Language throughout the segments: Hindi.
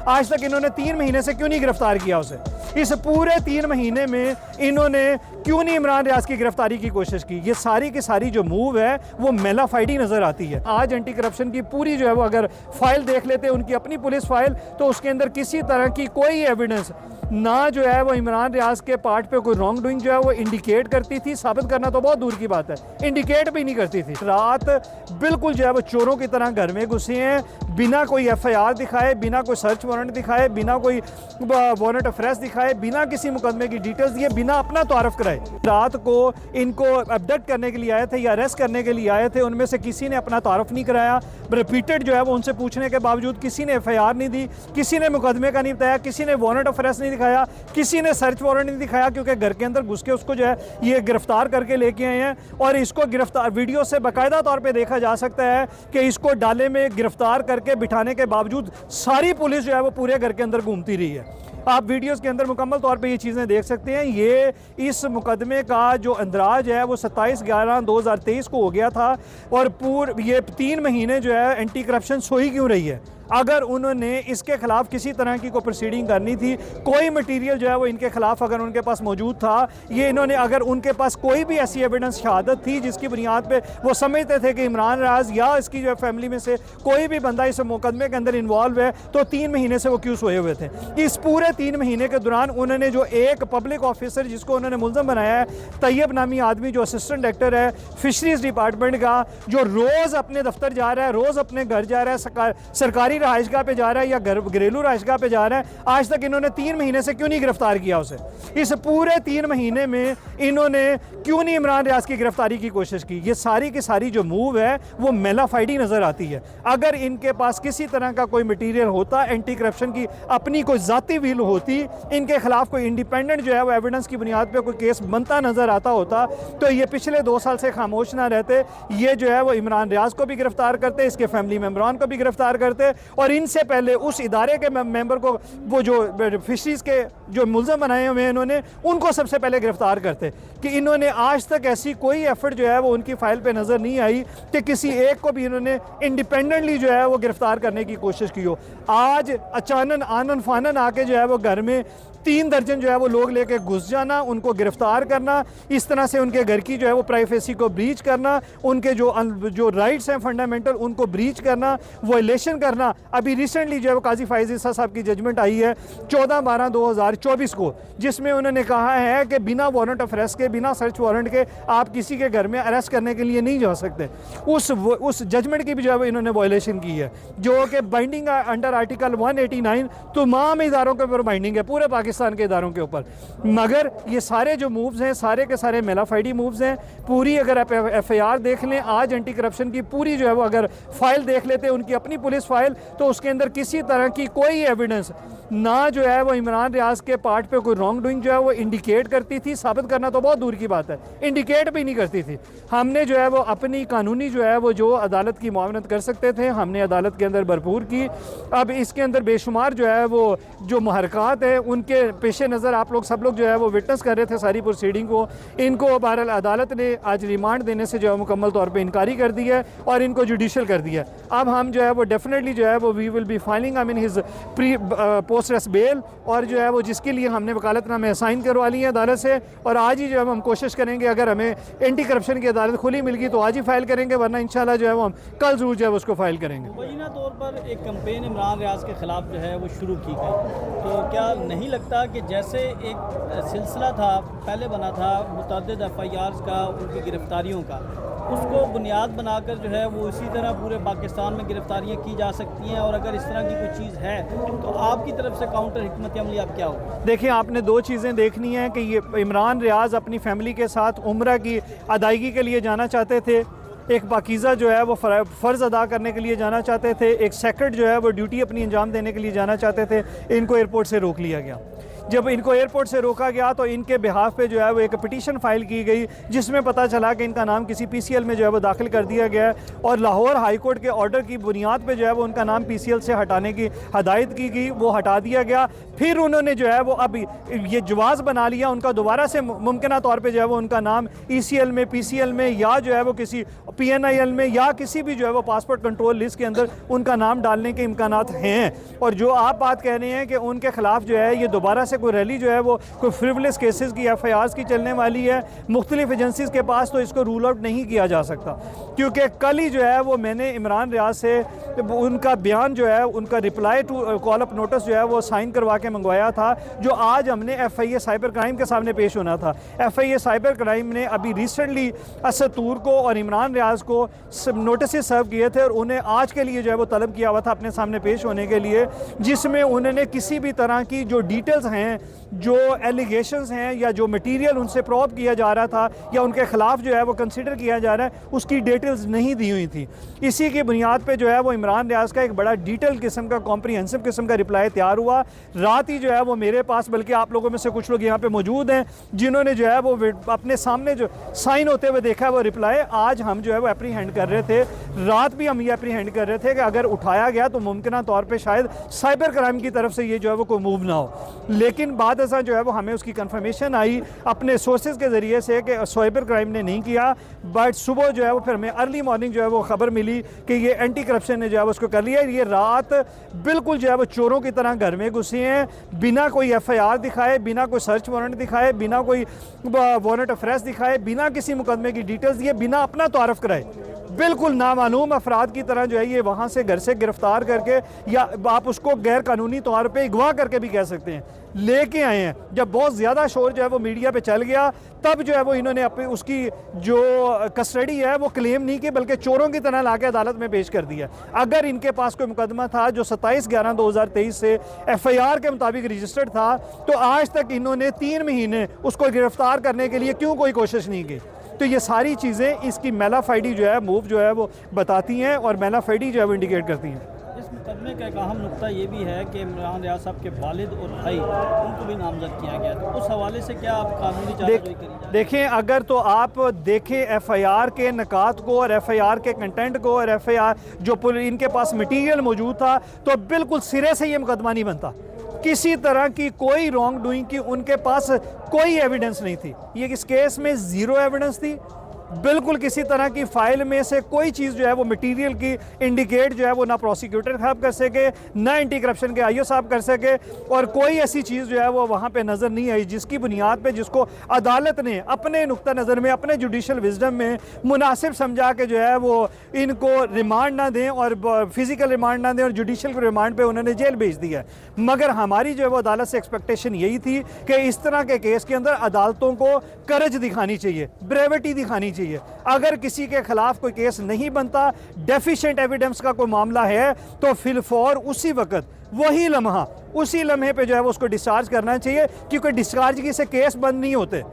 आज तक इन्होंने 3 महीने से क्यों नहीं गिरफ्तार किया उसे? इस पूरे 3 महीने में इन्होंने क्यों नहीं इमरान रियाज की गिरफ्तारी की कोशिश की? ये सारी की सारी जो मूव है वो मेलाफाइडी नजर आती है। आज एंटी करप्शन की पूरी जो है वो अगर फाइल देख लेते उनकी अपनी पुलिस फाइल, तो उसके अंदर किसी तरह की कोई एविडेंस ना जो है वो इमरान रियाज के पार्ट पे कोई रॉन्ग डूइंग जो है वो इंडिकेट करती थी। साबित करना तो बहुत दूर की बात है, इंडिकेट भी नहीं करती थी। रात बिल्कुल जो है वो चोरों की तरह घर में घुसे हैं, बिना कोई FIR दिखाए, बिना कोई सर्च वारंट दिखाए, बिना कोई वारंट ऑफ अरेस्ट दिखाए, बिना किसी मुकदमे की डिटेल्स दिए, बिना अपना तारफ कराए रात को इनको अबडक्ट करने के लिए आए थे या अरेस्ट करने के लिए आए थे। उनमें से किसी ने अपना तारफ नहीं कराया। रिपीटेड जो है वो उनसे पूछने के बावजूद किसी ने FIR नहीं दी, किसी ने मुकदमे का नहीं बताया, किसी ने वारंट ऑफ अरेस्ट नहीं दिखाया, किसी ने सर्च वारंट नहीं दिखाया, क्योंकि घर के अंदर घुस के उसको जो है ये गिरफ्तार करके लेके आए हैं। और इसको गिरफ्तार वीडियो से बाकायदा तौर पे देखा जा सकता है कि इसको डाले में गिरफ्तार करके बिठाने के बावजूद सारी पुलिस जो है वो पूरे घर के अंदर घूमती रही है। आप वीडियोस के अंदर मुकम्मल तौर पे ये चीज़ें देख सकते हैं। ये इस मुकदमे का जो अंदराज है वो 27/11/2023 को हो गया था, और ये 3 महीने जो है एंटी करप्शन सोई क्यों रही है? अगर उन्होंने इसके खिलाफ किसी तरह की कोई प्रोसीडिंग करनी थी, कोई मटेरियल जो है वो इनके खिलाफ अगर उनके पास मौजूद था, ये इन्होंने अगर उनके पास कोई भी ऐसी एविडेंस शहादत थी जिसकी बुनियाद पे वो समझते थे कि इमरान रियाज या इसकी जो है फैमिली में से कोई भी बंदा इस मुकदमे के अंदर इन्वॉल्व है, तो 3 महीने से वो क्यों सोए हुए थे? इस पूरे 3 महीने के दौरान उन्होंने जो एक पब्लिक ऑफिसर जिसको उन्होंने मुलजम बनाया है, तैयब नामी आदमी जो असिस्टेंट डायरेक्टर है फिशरीज डिपार्टमेंट का, जो रोज़ अपने दफ्तर जा रहा है, रोज़ अपने घर जा रहा है, सरकारी रहायशगाह पे जा रहा है या घरेलू रहायशगाह पे जा रहा है, आज तक इन्होंने 3 महीने से क्यों नहीं गिरफ्तार किया उसे? इस पूरे 3 महीने में इन्होंने क्यों नहीं इमरान रियाज की गिरफ्तारी की कोशिश की? ये सारी की सारी जो मूव है वो मेलाफाइडी नजर आती है। अगर इनके पास किसी तरह का कोई मटीरियल होता, एंटी करप्शन की अपनी कोई जाती व्हील होती, इनके खिलाफ कोई इंडिपेंडेंट जो है वो एविडेंस की बुनियाद पर कोई केस बनता नजर आता होता, तो ये पिछले 2 साल से खामोश ना रहते। ये जो है वो इमरान रियाज को भी गिरफ्तार करते, इसके फैमिली मेम्बरान को भी गिरफ्तार करते, और इनसे पहले उस इदारे के मेंबर को, वो जो फिशरीज के जो मुल्ज़म बनाए हुए हैं इन्होंने, उनको सबसे पहले गिरफ्तार करते। कि इन्होंने आज तक ऐसी कोई एफर्ट जो है वो उनकी फाइल पे नज़र नहीं आई कि किसी एक को भी इन्होंने इंडिपेंडेंटली जो है वो गिरफ्तार करने की कोशिश की हो। आज अचानक आनन फानन आके जो है वो घर में 3 दर्जन जो है वो लोग लेके घुस जाना, उनको गिरफ्तार करना, इस तरह से उनके घर की जो है वो प्राइवेसी को ब्रीच करना, उनके जो राइट्स हैं फंडामेंटल उनको ब्रीच करना, वायलेशन करना। अभी रिसेंटली जो है वो काजी फाइज ईसा साहब की जजमेंट आई है 14/12/2024 को, जिसमें उन्होंने कहा है कि बिना वारंट ऑफ अरेस्ट के, बिना सर्च वारंट के आप किसी के घर में अरेस्ट करने के लिए नहीं जा सकते। उस जजमेंट की भी जो है वो इन्होंने वायलेशन की है, जो कि बाइंडिंग अंडर आर्टिकल 189 तमाम इदारों के ऊपर बाइंडिंग है, पूरे पाकिस्तान के इदारों के ऊपर। मगर ये सारे जो मूव्स हैं सारे के सारे मेलाफाइडी मूव्स हैं। पूरी अगर आप FIR देख लें, आज एंटी करप्शन की पूरी जो है वो अगर फाइल देख लेते उनकी अपनी पुलिस फाइल, तो उसके अंदर किसी तरह की कोई एविडेंस ना जो है वो इमरान रियाज के पार्ट पे कोई रॉन्ग डूइंग जो है वो इंडिकेट करती थी। साबित करना तो बहुत दूर की बात है, इंडिकेट भी नहीं करती थी। हमने जो है वो अपनी कानूनी जो है वो जो अदालत की मुआवनत कर सकते थे, हमने अदालत के अंदर भरपूर की। अब इसके अंदर बेशुमार जो है वो जो महरक़ात है उनके पेश नज़र आप लोग सब लोग जो है वो विटनेस कर रहे थे सारी प्रोसीडिंग को। इनको बहरहाल अदालत ने आज रिमांड देने से जो है मुकम्मल तौर पे इनकारी कर दी है और इनको जुडिशल कर दिया है। अब हम जो है वो डेफिनेटली जो है वो we will be filing his pre post arrest bail, और जो है वो जिसके लिए हमने वकालतनामे साइन करवा ली है अदालत से। और आज ही जो है हम कोशिश करेंगे, अगर हमें एंटी करप्शन की अदालत खुली मिल गई तो आज ही फाइल करेंगे, वरना इंशाल्लाह जो है वो हम कल जरूर जो है उसको फाइल करेंगे। मुबैना तौर पर एक कैंपेन इमरान रियाज के ख़िलाफ़ जो है वो शुरू की गई, तो क्या नहीं लगता कि जैसे एक सिलसिला था पहले बना था मुतअद्दिद FIRs का, उनकी गिरफ्तारियों का, उसको बुनियाद बनाकर जो है वो इसी तरह पूरे पाकिस्तान में गिरफ्तारियां की जा सकती हैं? और अगर इस तरह की कोई चीज़ है तो आपकी तरफ से काउंटर हिकमत अमली अब क्या होगी? देखिए, आपने 2 चीज़ें देखनी है कि ये इमरान रियाज अपनी फैमिली के साथ उम्रा की अदायगी के लिए जाना चाहते थे, एक पाकीज़ा जो है वो फ़र्ज़ अदा करने के लिए जाना चाहते थे, एक सेक्रेट जो है वो ड्यूटी अपनी अंजाम देने के लिए जाना चाहते थे। इनको एयरपोर्ट से रोक लिया गया। जब इनको एयरपोर्ट से रोका गया तो इनके बिहाफ पे जो है वो एक पिटीशन फाइल की गई, जिसमें पता चला कि इनका नाम किसी PCL में जो है वो दाखिल कर दिया गया है, और लाहौर हाई कोर्ट के ऑर्डर की बुनियाद पे जो है वो उनका नाम PCL से हटाने की हदायत की गई, वो हटा दिया गया। फिर उन्होंने जो है वो अब ये जवाज़ बना लिया उनका, दोबारा से मुमकिन तौर पे जो है वो उनका नाम ECL में, PCL में या जो है वो किसी PNIL में या किसी भी जो है वो पासपोर्ट कंट्रोल लिस्ट के अंदर उनका नाम डालने के इम्कानात हैं। और जो आप बात कह रहे हैं कि उनके ख़िलाफ़ जो है ये दोबारा से कोई रैली जो है वो कोई फ्रिवलेस केसेस की FIRs की चलने वाली है मुख्तलिफ एजेंसीज़ के पास, तो इसको रूल आउट नहीं किया जा सकता। क्योंकि कल ही जो है वो मैंने इमरान रियाज से उनका बयान जो है, उनका reply to call up notice जो है वो साइन करवा के मंगवाया था, जो आज हमने FIA साइबर क्राइम के सामने पेश होना था। FIA साइबर क्राइम ने अभी रिसेंटली असद तूर को और इमरान रियाज को नोटिस सर्व किए थे और उन्हें आज के लिए जो है वो तलब किया हुआ था अपने सामने पेश होने के लिए, जिसमें उन्होंने किसी भी तरह की जो डिटेल्स हैं, जो एलिगेशंस हैं या जो मटीरियल उनसे प्रोब किया जा रहा था या उनके ख़िलाफ़ जो है वो कंसिडर किया जा रहा है, उसकी डिटेल्स नहीं दी हुई थी। इसी की बुनियाद पे जो है वो इमरान रियाज का एक बड़ा डिटेल किस्म का, कॉम्प्रिहेंसिव किस्म का रिप्लाई तैयार हुआ। रात ही जो है वो मेरे पास, बल्कि आप लोगों में से कुछ लोग यहाँ पे मौजूद हैं जिन्होंने जो है वो अपने सामने जो साइन होते हुए देखा है वो रिप्लाई, आज हम जो है वो एप्रीहेंड कर रहे थे। रात भी हम ये एप्रीहेंड कर रहे थे कि अगर उठाया गया तो मुमकिन तौर पर शायद साइबर क्राइम की तरफ से ये जो है वो कोई मूव ना हो, लेकिन बाद ऐसा जो है वो हमें उसकी कंफर्मेशन आई अपने सोर्सेज के ज़रिए से कि साइबर क्राइम ने नहीं किया। बट सुबह जो है वो फिर हमें अर्ली मॉर्निंग जो है वो ख़बर मिली कि ये एंटी करप्शन ने जो है वो उसको कर लिया। ये रात बिल्कुल जो है वो चोरों की तरह घर में घुसे हैं, बिना कोई FIR दिखाए, बिना कोई सर्च वारंट दिखाए, बिना कोई वारंट ऑफ अरेस्ट दिखाए, बिना किसी मुकदमे की डिटेल्स दिए, बिना अपना तारफ़ कराए, बिल्कुल नामालूम अफराद की तरह जो है ये वहाँ से घर से गिरफ्तार करके, या आप उसको गैर कानूनी तौर पे अगवा करके भी कह सकते हैं, लेके आए हैं। जब बहुत ज़्यादा शोर जो है वो मीडिया पे चल गया, तब जो है वो इन्होंने अपनी उसकी जो कस्टडी है वो क्लेम नहीं की, बल्कि चोरों की तरह लाके अदालत में पेश कर दिया। अगर इनके पास कोई मुकदमा था जो 27/11/2023 से FIR के मुताबिक रजिस्टर्ड था, तो आज तक इन्होंने 3 महीने उसको गिरफ्तार करने के लिए क्यों कोई कोशिश नहीं की? तो ये सारी चीज़ें इसकी मेलाफाइडी जो है मूव जो है वो बताती हैं और मेलाफाइडी जो है वो इंडिकेट करती हैं। इस मुकदमे का एक अहम नुकता ये भी है कि इमरान रियाज साहब के वालिद और भाई उनको भी नामजद किया गया, तो उस हवाले से क्या आप कानूनी कार्रवाई करी जा रही है? देखें, अगर तो आप देखें FIR के नकात को और FIR के कंटेंट को और FIR जो इनके पास मटीरियल मौजूद था, तो बिल्कुल सिरे से ये मुकदमा नहीं बनता। किसी तरह की कोई रॉन्ग डूइंग की उनके पास कोई एविडेंस नहीं थी। ये इस केस में ज़ीरो एविडेंस थी, बिल्कुल किसी तरह की फाइल में से कोई चीज़ जो है वो मटेरियल की इंडिकेट जो है वो ना प्रोसिक्यूटर साहब कर सके, ना एंटी करप्शन के IO साहब कर सके, और कोई ऐसी चीज़ जो है वो वहाँ पे नज़र नहीं आई जिसकी बुनियाद पे जिसको अदालत ने अपने नुक्ता नज़र में, अपने जुडिशल विजडम में मुनासिब समझा के जो है वो इनको रिमांड ना दें और फिजिकल रिमांड ना दें और जुडिशल रिमांड पर उन्होंने जेल भेज दिया। मगर हमारी जो है वो अदालत से एक्सपेक्टेशन यही थी कि इस तरह के केस के अंदर अदालतों को करज दिखानी चाहिए, ब्रेविटी दिखानी चाहिए। अगर किसी के खिलाफ कोई केस नहीं बनता, डेफिशिएंट एविडेंस का कोई मामला है, तो फिलफौर उसी वक्त, वही लम्हा, उसी लम्हे पे जो है वो उसको डिस्चार्ज करना चाहिए, क्योंकि डिस्चार्ज की से केस बंद नहीं होते,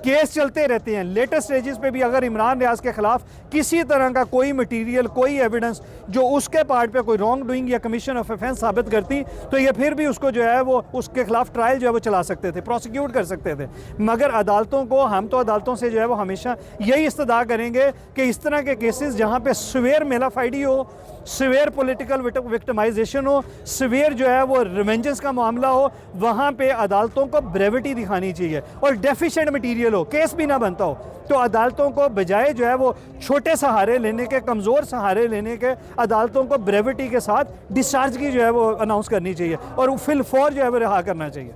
केस चलते रहते हैं। लेटेस्ट स्टेजेस पे भी अगर इमरान रियाज के खिलाफ किसी तरह का कोई मटेरियल, कोई एविडेंस जो उसके पार्ट पे कोई रॉन्ग डूइंग या कमीशन ऑफ ऑफेंस साबित करती, तो ये फिर भी उसको जो है वो उसके खिलाफ ट्रायल जो है वो चला सकते थे, प्रोसिक्यूट कर सकते थे। मगर अदालतों को, हम तो अदालतों से जो है वो हमेशा यही इस्तदा करेंगे कि इस तरह के केसेस जहाँ पे सवेयर मेलाफाइडी हो, सवेयर पॉलिटिकल विक्टिमाइजेशन हो, सवेयर जो है वो रिवेंजेंस का मामला हो, वहाँ पे अदालतों को ब्रेविटी दिखानी चाहिए और डेफिशिएंट मटीरियल हो, केस भी ना बनता हो, तो अदालतों को बजाय जो है वो छोटे सहारे लेने के, कमज़ोर सहारे लेने के, अदालतों को ब्रेविटी के साथ डिस्चार्ज की जो है वो अनाउंस करनी चाहिए और फिल फौर जो है वो रिहा करना चाहिए।